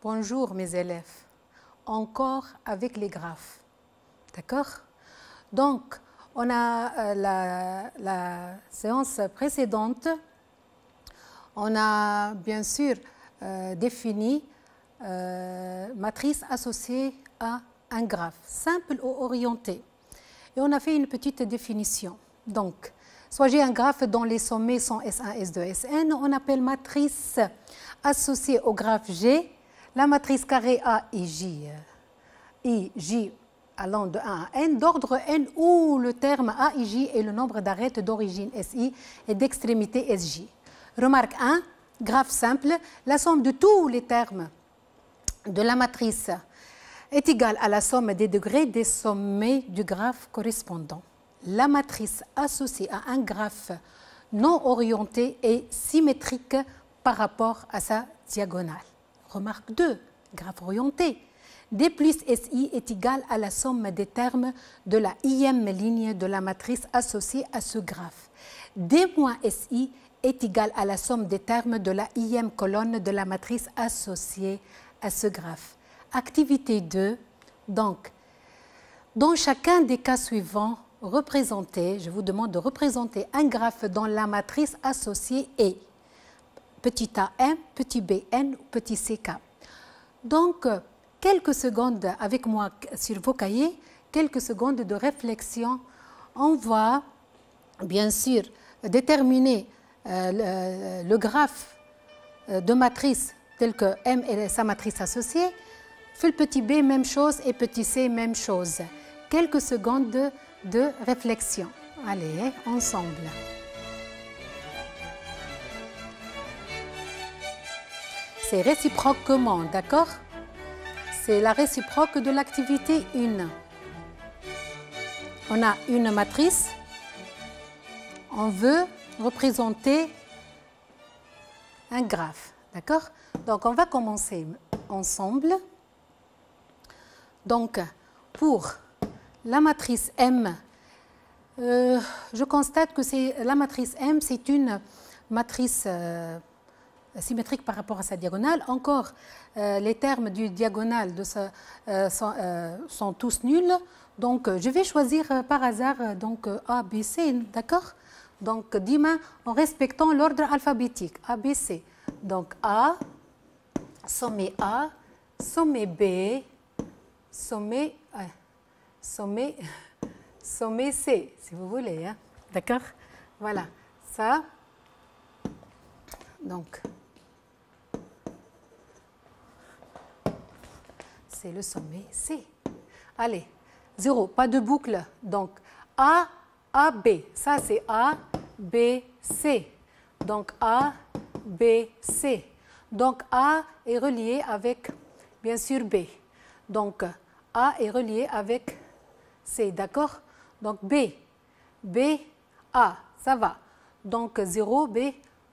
Bonjour mes élèves. Encore avec les graphes. D'accord? Donc, on a la séance précédente, on a bien sûr défini matrice associée à un graphe, simple ou orienté. Et on a fait une petite définition. Donc, soit j'ai un graphe dont les sommets sont S1, S2, Sn, on appelle matrice associée au graphe G, la matrice carré A et J, allant de 1 à n, d'ordre n, où le terme A et J est le nombre d'arêtes d'origine SI et d'extrémité SJ. Remarque 1, graphe simple, la somme de tous les termes de la matrice est égale à la somme des degrés des sommets du graphe correspondant. La matrice associée à un graphe non orienté est symétrique par rapport à sa diagonale. Remarque 2, graphe orienté. D plus SI est égal à la somme des termes de la ième ligne de la matrice associée à ce graphe. D moins SI est égal à la somme des termes de la ième colonne de la matrice associée à ce graphe. Activité 2, donc, dans chacun des cas suivants, je vous demande de représenter un graphe dont la matrice associée est petit a m, petit b n ou petit c k. Donc, quelques secondes avec moi sur vos cahiers, quelques secondes de réflexion. On va bien sûr déterminer le graphe de matrice tel que M est sa matrice associée. Fait le petit b, même chose, et petit c, même chose. Quelques secondes de réflexion. Allez, ensemble. C'est réciproquement, d'accord? C'est la réciproque de l'activité 1. On a une matrice. On veut représenter un graphe, d'accord? Donc, on va commencer ensemble. Donc, pour la matrice M, je constate que la matrice M, c'est une matrice symétrique par rapport à sa diagonale. Encore, les termes du diagonale sont tous nuls. Donc, je vais choisir par hasard donc, A, B, C, d'accord? Donc, dis-moi en respectant l'ordre alphabétique, A, B, C. Donc, A, sommet A, sommet B, sommet C, si vous voulez. Hein? D'accord? Voilà. Ça, donc, c'est le sommet C. Allez, 0, pas de boucle. Donc, A, A, B. Ça, c'est A, B, C. Donc, A, B, C. Donc, A est relié avec, bien sûr, B. Donc, A est relié avec C, d'accord? Donc, B, A, ça va. Donc, 0, B,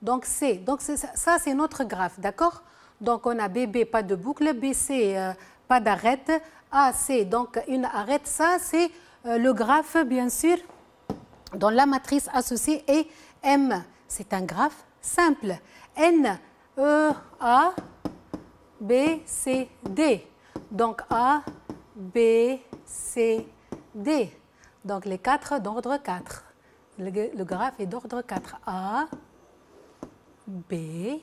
donc C. Donc, ça, c'est notre graphe, d'accord? Donc, on a BB, pas de boucle, BC, pas d'arête, AC, donc une arête. Ça, c'est le graphe, bien sûr, dont la matrice associée est M. C'est un graphe simple. N, E, A, B, C, D. Donc, A, B, C, D. Donc, les 4 d'ordre 4. Le graphe est d'ordre 4. A, B,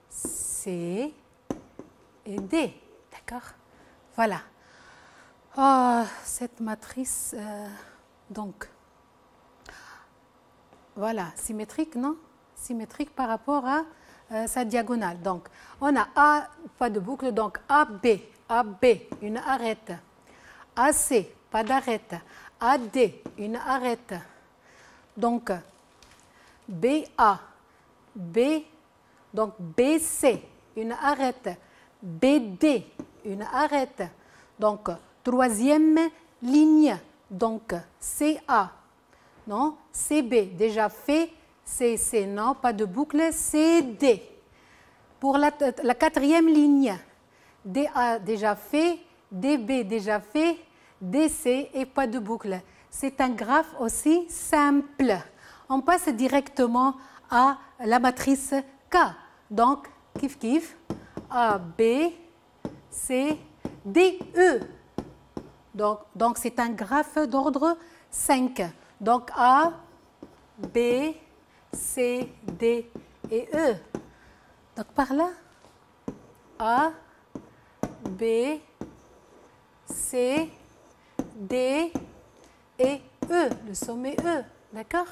C et D. D'accord? Voilà. Oh, cette matrice, donc, voilà, symétrique, non? Symétrique par rapport à sa diagonale. Donc, on a A, pas de boucle, donc AB, une arête. AC, pas d'arête. AD, une arête. Donc, BA, B, donc BC, une arête. BD, une arête. Donc, troisième ligne. Donc, CA, non? CB, déjà fait. CC, non, pas de boucle. CD. Pour la quatrième ligne, DA déjà fait, DB déjà fait, DC et pas de boucle. C'est un graphe aussi simple. On passe directement à la matrice K. Donc, kiff kiff, A, B, C, D, E. Donc c'est un graphe d'ordre 5. Donc A, B, C, D et E. Donc par là, A, B, C, D et E, le sommet E, d'accord?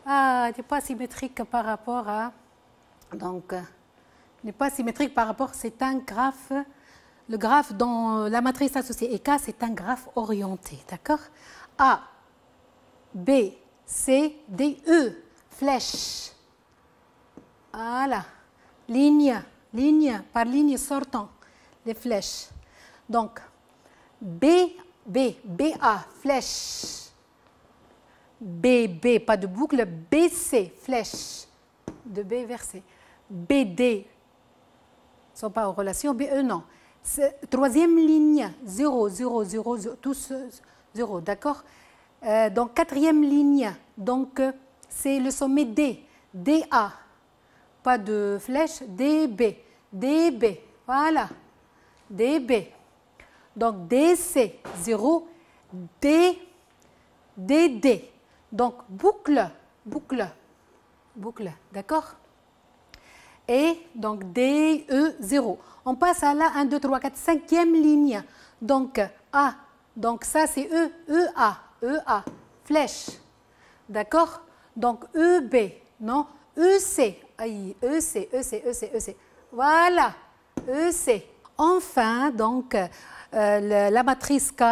Ah, n'est pas symétrique par rapport à... Donc, n'est pas symétrique par rapport, c'est un graphe, le graphe dans la matrice associée EK, c'est un graphe orienté, d'accord? A, B, C, D, E, flèche. Voilà, ligne par ligne sortant, les flèches. Donc, BA, flèche. BB, pas de boucle, BC, flèche. De B vers C. BD, ne sont pas en relation, BE, non. Troisième ligne, 0, 0, 0, 0, tous 0, d'accord? Donc, quatrième ligne, donc c'est le sommet D, DA, pas de flèche, DB, DB, voilà, DB. Donc, DC, 0, DD. Donc, boucle, d'accord? Et donc, DE, 0. On passe à la 1, 2, 3, 4, 5e ligne. Donc, A. Donc, ça, c'est E, EA, flèche. D'accord? Donc, EB, non? EC, EC. Voilà, EC. Enfin, donc, la matrice K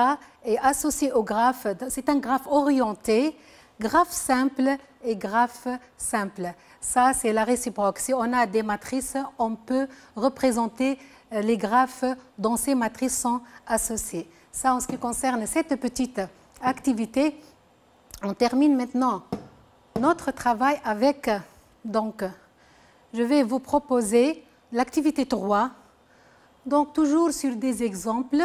est associée au graphe. C'est un graphe orienté, graphe simple et graphe simple. Ça, c'est la réciproque. Si on a des matrices, on peut représenter les graphes dont ces matrices sont associées. Ça, en ce qui concerne cette petite activité, on termine maintenant notre travail avec, donc, je vais vous proposer l'activité 3, donc toujours sur des exemples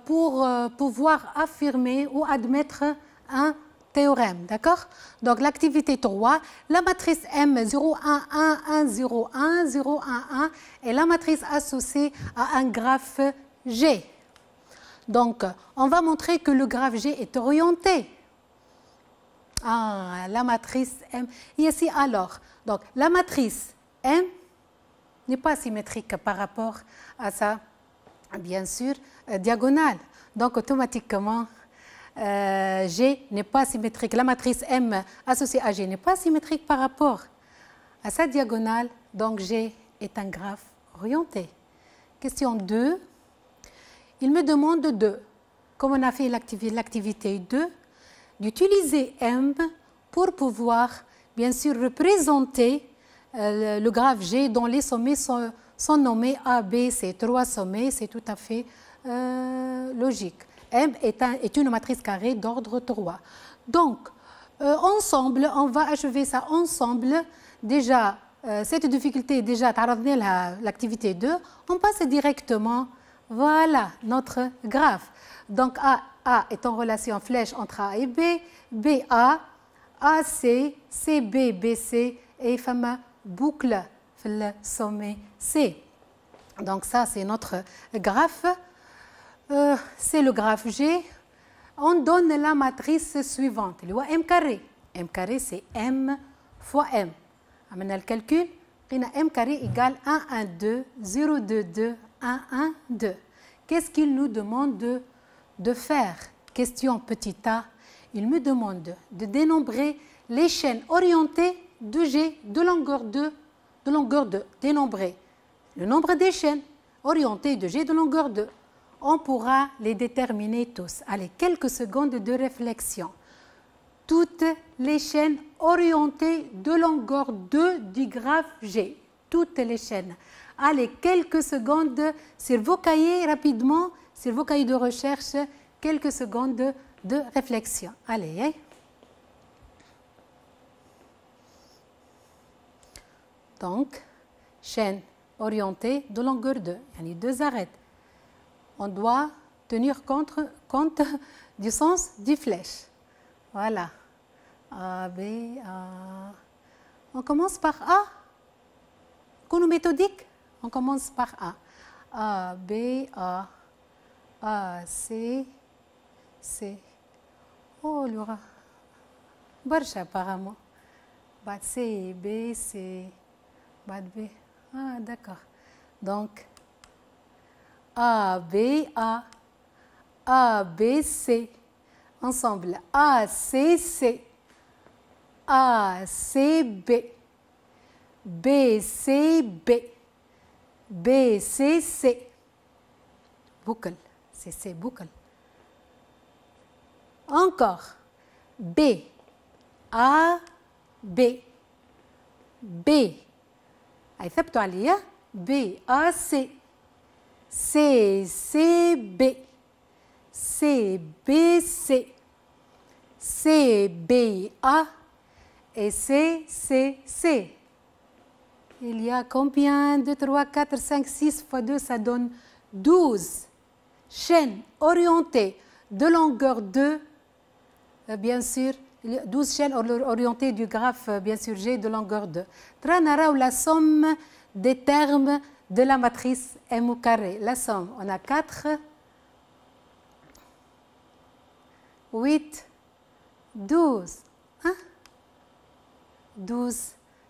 pour pouvoir affirmer ou admettre un théorème, d'accord? Donc l'activité 3, la matrice M 0, 1, 1, 1, 0, 1, 0, 1, 1 est la matrice associée à un graphe G. Donc, on va montrer que le graphe G est orienté. Ah, la matrice M. Et ici, alors, donc, la matrice M n'est pas symétrique par rapport à sa, bien sûr, diagonale. Donc, automatiquement, G n'est pas symétrique. La matrice M associée à G n'est pas symétrique par rapport à sa diagonale. Donc, G est un graphe orienté. Question 2. Il me demande comme on a fait l'activité 2, d'utiliser M pour pouvoir, bien sûr, représenter le graphe G dont les sommets sont nommés A, B, C. 3 sommets, c'est tout à fait logique. M est une matrice carrée d'ordre 3. Donc, ensemble, on va achever ça ensemble. Déjà, cette difficulté est déjà taradnée l'activité 2. On passe directement, voilà, notre graphe. Donc, A est en relation flèche entre A et B, BA, AC, CB, BC et fameux boucle, le sommet C. Donc, ça, c'est notre graphe. C'est le graphe G. On donne la matrice suivante, le M carré. M carré, c'est M fois M. Maintenant, le calcul, M carré égale 1, 1, 2, 0, 2, 2, 1, 1, 2. Qu'est-ce qu'il nous demande de faire? Question petit a, il me demande de dénombrer les chaînes orientées de G de longueur 2, dénombrer le nombre des chaînes orientées de G de longueur 2. On pourra les déterminer tous. Allez, quelques secondes de réflexion. Toutes les chaînes orientées de longueur 2 du graphe G. Toutes les chaînes. Allez, quelques secondes sur vos cahiers rapidement, sur vos cahiers de recherche, quelques secondes de réflexion. Allez. Hein? Donc, chaîne orientée de longueur 2. Il y a 2 arêtes. On doit tenir compte du sens du flèche. Voilà. A, B, A. On commence par A. Qu'on nous méthodique. On commence par A. A, B, A, C, C. Oh, Laura. Barcha, apparemment. Bat C, B, C. Bat B. Ah, d'accord. Donc, A, B, A, B, C. Ensemble. A, C, C. A, C, B. B, C, B. B, C, C. Boucle. C, C, boucle. Encore. B, A, B. B. أي ثبتوا عليا. B, A, C. C, C, B. C, B, C. C, B, A. Et C, C, C. Il y a combien? 2, 3, 4, 5, 6 fois 2, ça donne 12 chaînes orientées de longueur 2, bien sûr, 12 chaînes orientées du graphe, bien sûr, G de longueur 2. Tranara ou la somme des termes de la matrice M au carré. La somme, on a 4, 8, 12. Hein? 12,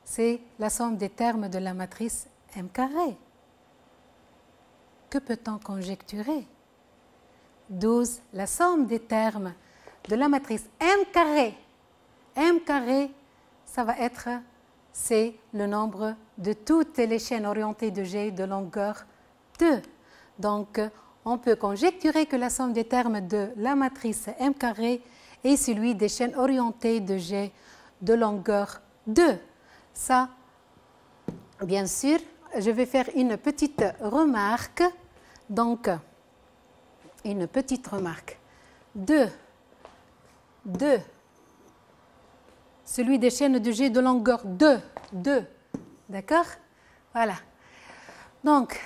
c'est la somme des termes de la matrice M carré. Que peut-on conjecturer? 12, la somme des termes de la matrice M carré. M carré, ça va être, c'est le nombre de toutes les chaînes orientées de G de longueur 2. Donc, on peut conjecturer que la somme des termes de la matrice M carré est celui des chaînes orientées de G de longueur 2. Ça, bien sûr, je vais faire une petite remarque. Donc, une petite remarque. 2, celui des chaînes de G de longueur 2, d'accord? Voilà. Donc,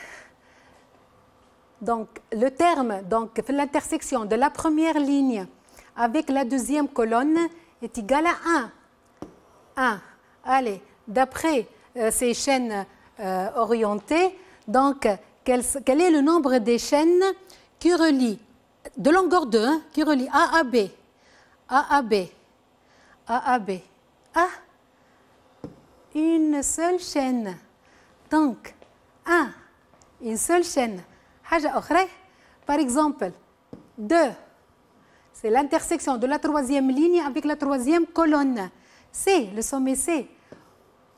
le terme, donc, l'intersection de la première ligne avec la deuxième colonne est égal à 1. Allez, d'après ces chaînes orientées, donc, quel est le nombre des chaînes qui relient, de longueur 2, hein, qui relient A à B, A à B, A à B, A, une seule chaîne. Donc, 1, une seule chaîne. Par exemple, 2, c'est l'intersection de la troisième ligne avec la troisième colonne. C, le sommet C.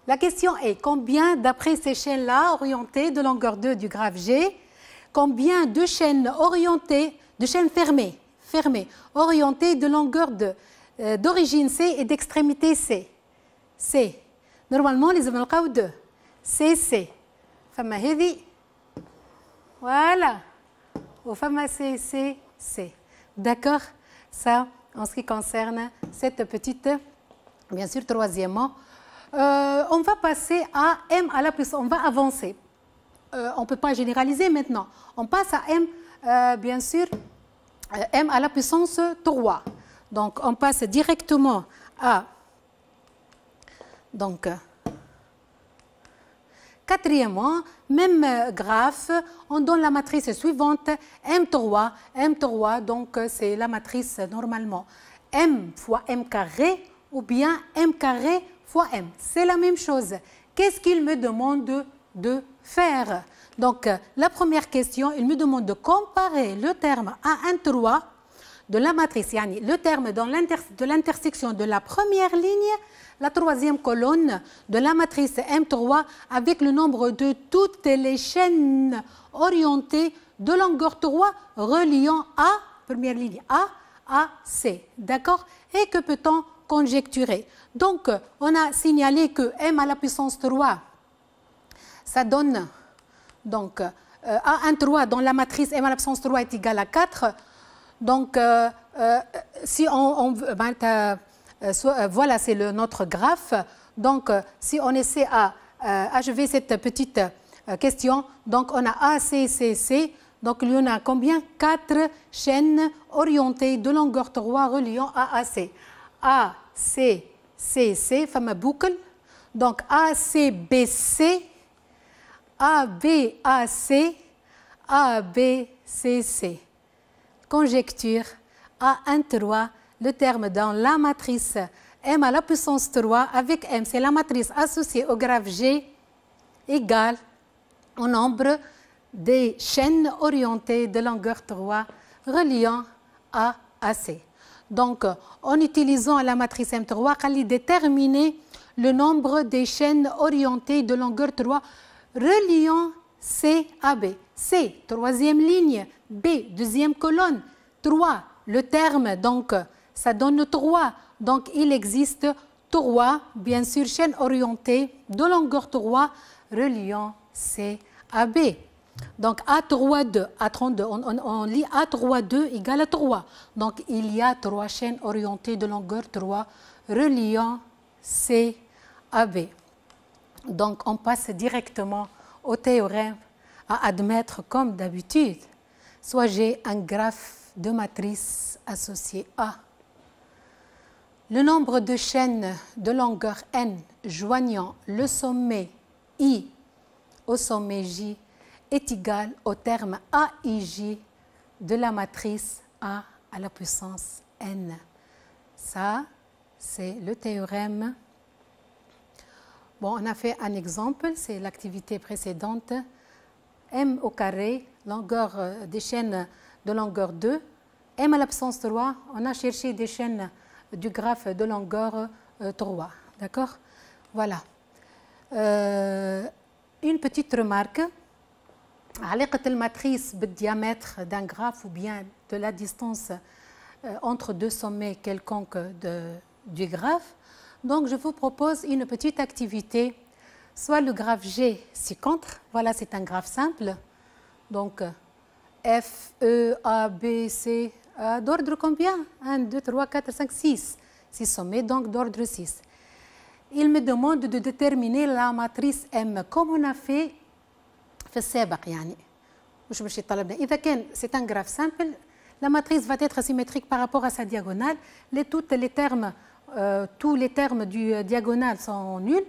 La question est combien, d'après ces chaînes-là, orientées de longueur 2 du graphe G, combien de chaînes orientées, de chaînes fermées, orientées de longueur 2, d'origine C et d'extrémité C. C. Normalement, les avons 2. C, C. Fama heavy. Voilà. Ou fama C, C, C. D'accord? Ça, en ce qui concerne cette petite, bien sûr, troisièmement. On va passer à M à la puissance, on va avancer. On ne peut pas généraliser maintenant. On passe à M, bien sûr, M à la puissance 3. Donc, on passe directement à, donc, quatrièmement, même graphe, on donne la matrice suivante, M3, donc c'est la matrice normalement M fois M carré ou bien M carré fois M. C'est la même chose. Qu'est-ce qu'il me demande de faire? Donc, la première question, il me demande de comparer le terme A13 de la matrice, yani le terme de l'intersection de la première ligne, la troisième colonne de la matrice M3 avec le nombre de toutes les chaînes orientées de longueur 3 reliant A, première ligne A, à C. D'accord? Et que peut-on conjecturer? Donc, on a signalé que M à la puissance 3, ça donne, donc, A13 dans la matrice M à la puissance 3 est égal à 4. Donc, si on voilà, c'est notre graphe. Donc, si on essaie à achever cette petite question, donc on a A, C, C, C. Donc, il y en a combien? 4 chaînes orientées de longueur 3 reliant A à C. A, C, C, C, femme boucle. Donc, A, C, B, C. ABAC, ABCC. Conjecture A1,3, le terme dans la matrice M à la puissance 3 avec M, c'est la matrice associée au graphe G égale au nombre des chaînes orientées de longueur 3 reliant A à C. Donc, en utilisant la matrice M3, on va déterminer le nombre des chaînes orientées de longueur 3 reliant C à B. C, troisième ligne, B, deuxième colonne, 3, le terme, donc ça donne 3. Donc, il existe 3, bien sûr, chaînes orientées de longueur 3 reliant C à B. Donc, A32, A32, on lit A32 égale à 3. Donc, il y a 3 chaînes orientées de longueur 3 reliant C à B. Donc, on passe directement au théorème à admettre, comme d'habitude, soit j'ai un graphe de matrice associé A. Le nombre de chaînes de longueur n joignant le sommet I au sommet J est égal au terme AIJ de la matrice A à la puissance n. Ça, c'est le théorème. Bon, on a fait un exemple, c'est l'activité précédente. M au carré, longueur des chaînes de longueur 2. M à la puissance 3, on a cherché des chaînes du graphe de longueur 3. D'accord? Voilà. Une petite remarque. علاقة الماتريس بالdiamètre d'un graphe ou bien de la distance entre deux sommets quelconques du graphe. Donc, je vous propose une petite activité, soit le graphe G ci-contre. Voilà, c'est un graphe simple. Donc, F, E, A, B, C, d'ordre combien? 1, 2, 3, 4, 5, 6. 6 sommets, donc d'ordre 6. Il me demande de déterminer la matrice M, comme on a fait في السابق يعني. مش باش يطلبنا. إذا كان c'est un graphe simple, la matrice va être symétrique par rapport à sa diagonale. Tous les termes du diagonale sont nuls.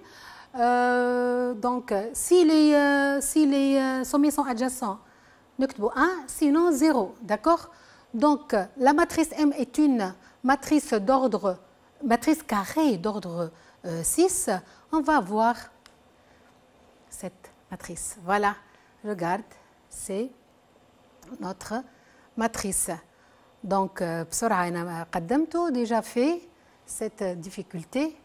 Donc, si les sommets sont adjacents, نكتبوا 1, sinon 0. D'accord? Donc, la matrice M est une matrice carrée d'ordre 6. On va voir cette matrice. Voilà, regarde, c'est notre matrice. Donc, بسرعة أنا قدمته, déjà fait cette difficulté.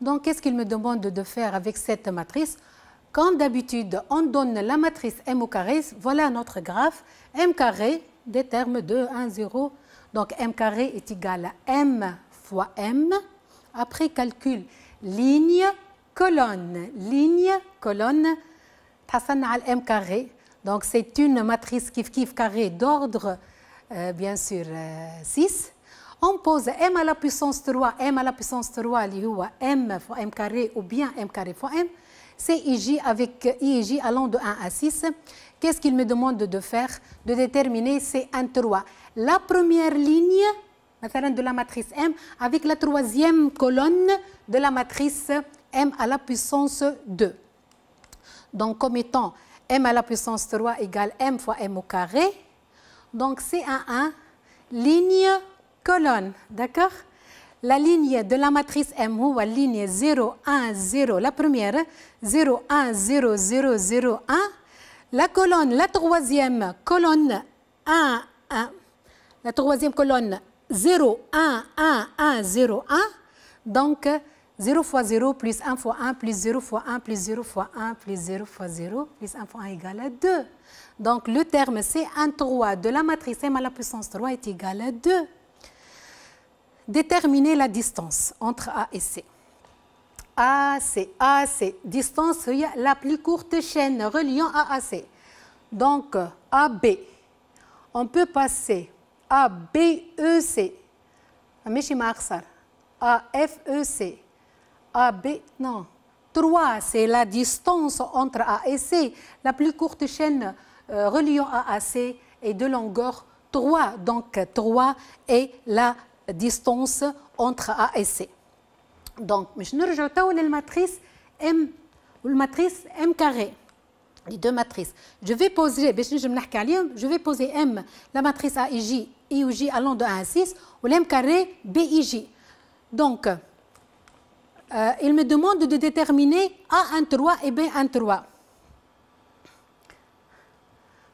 Donc, qu'est-ce qu'il me demande de faire avec cette matrice? Comme d'habitude, on donne la matrice M au carré. Voilà notre graphe. M carré, des termes 2, 1, 0. Donc, M carré est égal à M fois M. Après calcul, ligne, colonne, حصلنا على M carré. Donc, c'est une matrice kif carré d'ordre, bien sûr, 6. On pose M à la puissance 3, M à la puissance 3, اللي هو M fois M carré ou bien M carré fois M. C'est IJ avec IJ allant de 1 à 6. Qu'est-ce qu'il me demande de faire? De déterminer C1,3. La première ligne de la matrice M avec la troisième colonne de la matrice M à la puissance 2. Donc, comme étant M à la puissance 3 égale M fois M au carré. Donc, C1,1, ligne, colonne. D'accord? La ligne de la matrice M ou la ligne 0, 1, 0, la première, 0, 1, 0, 0, 0, 1. La colonne, la troisième colonne, 1, 1. La troisième colonne, 0, 1, 1, 1, 0, 1. Donc, 0 fois 0 plus 1 fois 1 plus 0 fois 1 plus 0 fois 1 plus 0 fois 0 plus 1 fois 1 égale à 2. Donc, le terme C1,3 de la matrice M à la puissance 3 est égal à 2. Déterminer la distance entre A et C. AC, distance, la plus courte chaîne reliant A à C. Donc, AB. On peut passer ABEC. AFEC. AB, non. 3, c'est la distance entre A et C. La plus courte chaîne reliant A à C est de longueur 3. Donc, 3 est la distance entre A et C. Donc, je نرجع تو للماتريس M carré. les deux matrices. Je vais poser M, la matrice AIJ, I ou J allant de 1 à 6, ou l'M carré BIJ. Donc, il me demande de déterminer A13 et B13.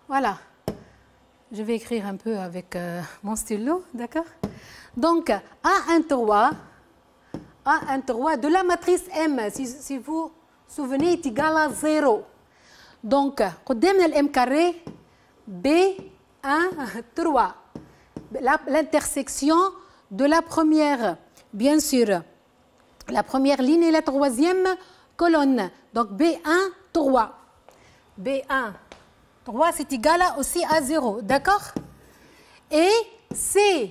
Voilà. Je vais écrire un peu avec mon stylo, d'accord? Donc, A13 de la matrice M, si vous vous souvenez, est égal à 0. Donc, قدامنا الM carré B13. L'intersection de la première, bien sûr, la première ligne et la troisième colonne. Donc, B1, 3. B1, 3, c'est égal aussi à 0. D'accord? Et C1,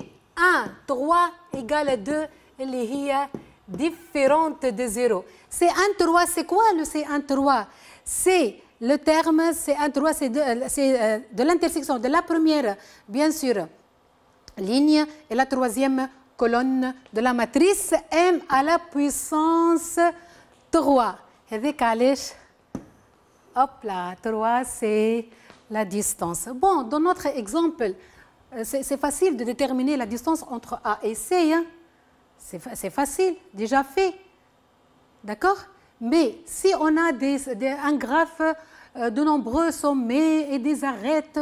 3 égale à 2, elle est différente de 0. C1, 3, c'est quoi le C1, 3? C'est le terme C1, 3, c'est de l'intersection de la première, bien sûr, ligne et la troisième colonne de la matrice M à la puissance 3. Hop là, 3, c'est la distance. Bon, dans notre exemple, c'est facile de déterminer la distance entre A et C. Hein? C'est facile, déjà fait. D'accord? Mais si on a un graphe de nombreux sommets et des arêtes,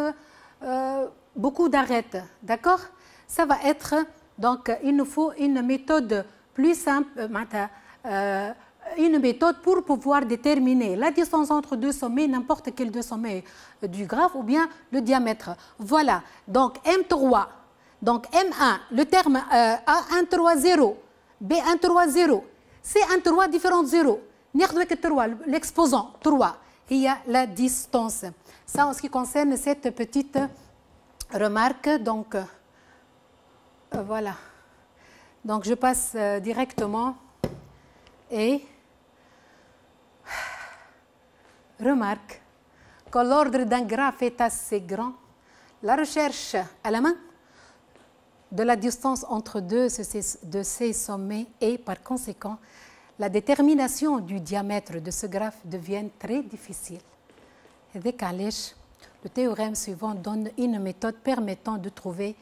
beaucoup d'arêtes, d'accord? Ça va être, donc il nous faut une méthode plus simple, une méthode pour pouvoir déterminer la distance entre deux sommets, n'importe quel deux sommets du graphe ou bien le diamètre. Voilà, donc M3, donc M1, le terme A13, 0, B13, 0, C13 différent de 0. L'exposant 3, il y a la distance. Ça en ce qui concerne cette petite remarque. Donc, voilà. Donc, je passe directement et remarque que l'ordre d'un graphe est assez grand. La recherche à la main de la distance entre deux de ces sommets et par conséquent, la détermination du diamètre de ce graphe devient très difficile. Le théorème suivant donne une méthode permettant de trouver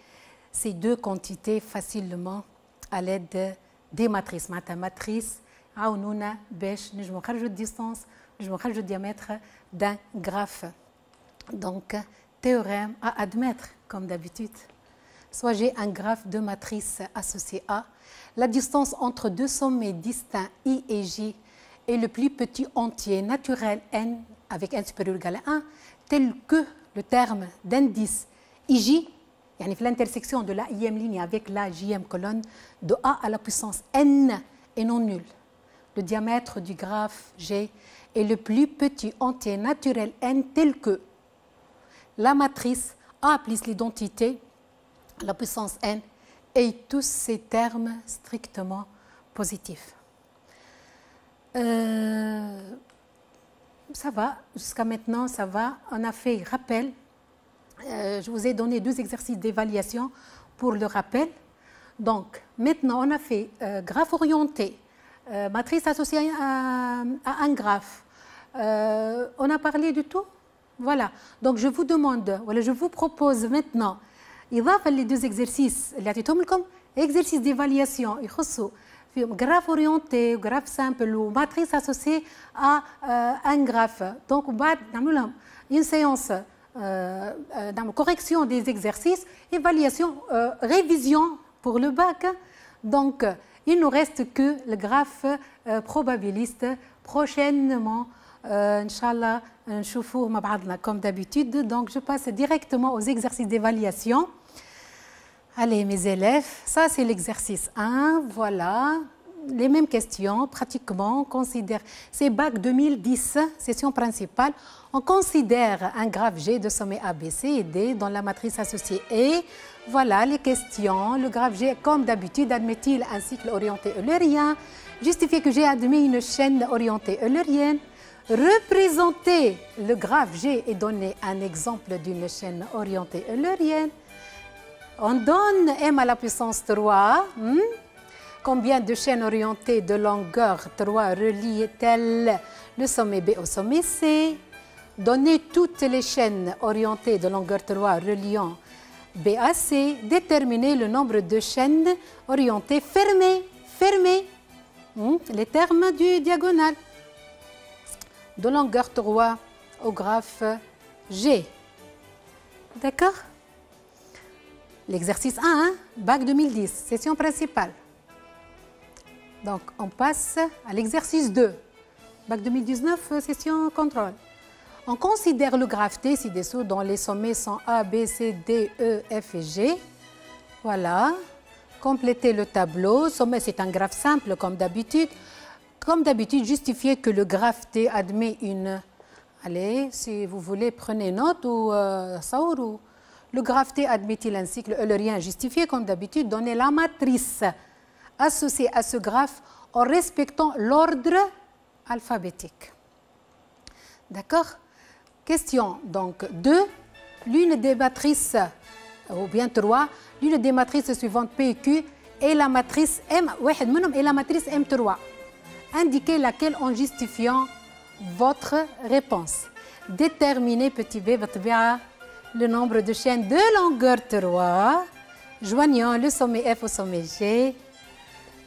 ces deux quantités facilement à l'aide des matrices. Matrice, عاونونا باش نجمو نخرجوا distance, نجمو نخرجوا diamètre d'un graphe. Donc, théorème à admettre, comme d'habitude. Soit j'ai un graphe de matrice associé A, la distance entre deux sommets distincts I et J est le plus petit entier naturel n avec n supérieur ou égal à 1, tel que le terme d'indice IJ, l'intersection de la ième ligne avec la jième colonne de A à la puissance n est non nul. Le diamètre du graphe G est le plus petit entier naturel n tel que la matrice A plus l'identité la puissance n et tous ces termes strictement positifs. Ça va, jusqu'à maintenant, ça va. On a fait rappel. Je vous ai donné 2 exercices d'évaluation pour le rappel. Donc, maintenant, on a fait graphe orienté, matrice associée à un graphe. On a parlé du tout. Voilà. Donc, je vous demande, voilà, je vous propose maintenant إضافة les 2 exercices اللي عطيتهم لكم exercice d'évaluation يخصوا فيهم graphe orienté graphe simple ou matrice associée à un graphe. Donc بعد نعملوا لهم une séance نعمل correction des exercices, évaluation, révision pour le bac. Donc il nous reste que le graphe probabiliste prochainement. Inch'Allah, نشوفوه مع بعضنا comme d'habitude. Donc je passe directement aux exercices d'évaluation. Allez mes élèves, ça c'est l'exercice 1, voilà, les mêmes questions pratiquement, on considère, c'est bac 2010, session principale, on considère un graphe G de sommet A, B, C et D dans la matrice associée E. Voilà les questions, le graphe G comme d'habitude admet-il un cycle orienté eulérien, justifiez que G admet une chaîne orientée eulérienne, représenter le graphe G et donner un exemple d'une chaîne orientée eulérienne. On donne M à la puissance 3. Combien de chaînes orientées de longueur 3 relient-elles le sommet B au sommet C? Donnez toutes les chaînes orientées de longueur 3 reliant B à C. Déterminez le nombre de chaînes orientées fermées. Les termes du diagonal. De longueur 3 au graphe G. D'accord? L'exercice 1, bac 2010, session principale. Donc, on passe à l'exercice 2, bac 2019, session contrôle. On considère le graphe T ci-dessous dont les sommets sont A, B, C, D, E, F et G. Voilà. Complétez le tableau. Sommet, c'est un graphe simple comme d'habitude. Comme d'habitude, justifiez que le graphe T admet une... Allez, si vous voulez, prenez note ou saourou. Le graphe T admet-il un cycle eulerien justifié comme d'habitude? Donnez la matrice associée à ce graphe en respectant l'ordre alphabétique. D'accord? Question donc 2. L'une des matrices, ou bien 3, l'une des matrices suivantes P et Q est la matrice M, et la matrice M3. Indiquez laquelle en justifiant votre réponse. Déterminez petit b le nombre de chaînes de longueur 3 joignant le sommet F au sommet G.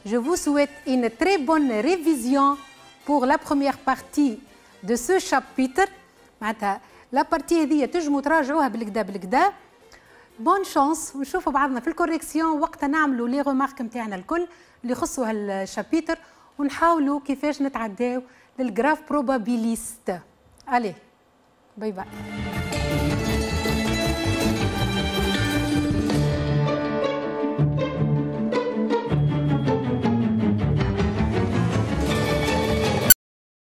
Je vous souhaite une très bonne révision pour la première partie de ce chapitre. La partie هذه تجموا تراجعوها بالكدا. بون شانس ونشوفوا بعضنا في الكوريكسيون وقتها نعملوا لي ريمارك نتاعنا الكل اللي يخصوا هالشابيتر ونحاولوا كيفاش نتعداو للجراف بروبابيليست. عليه باي باي.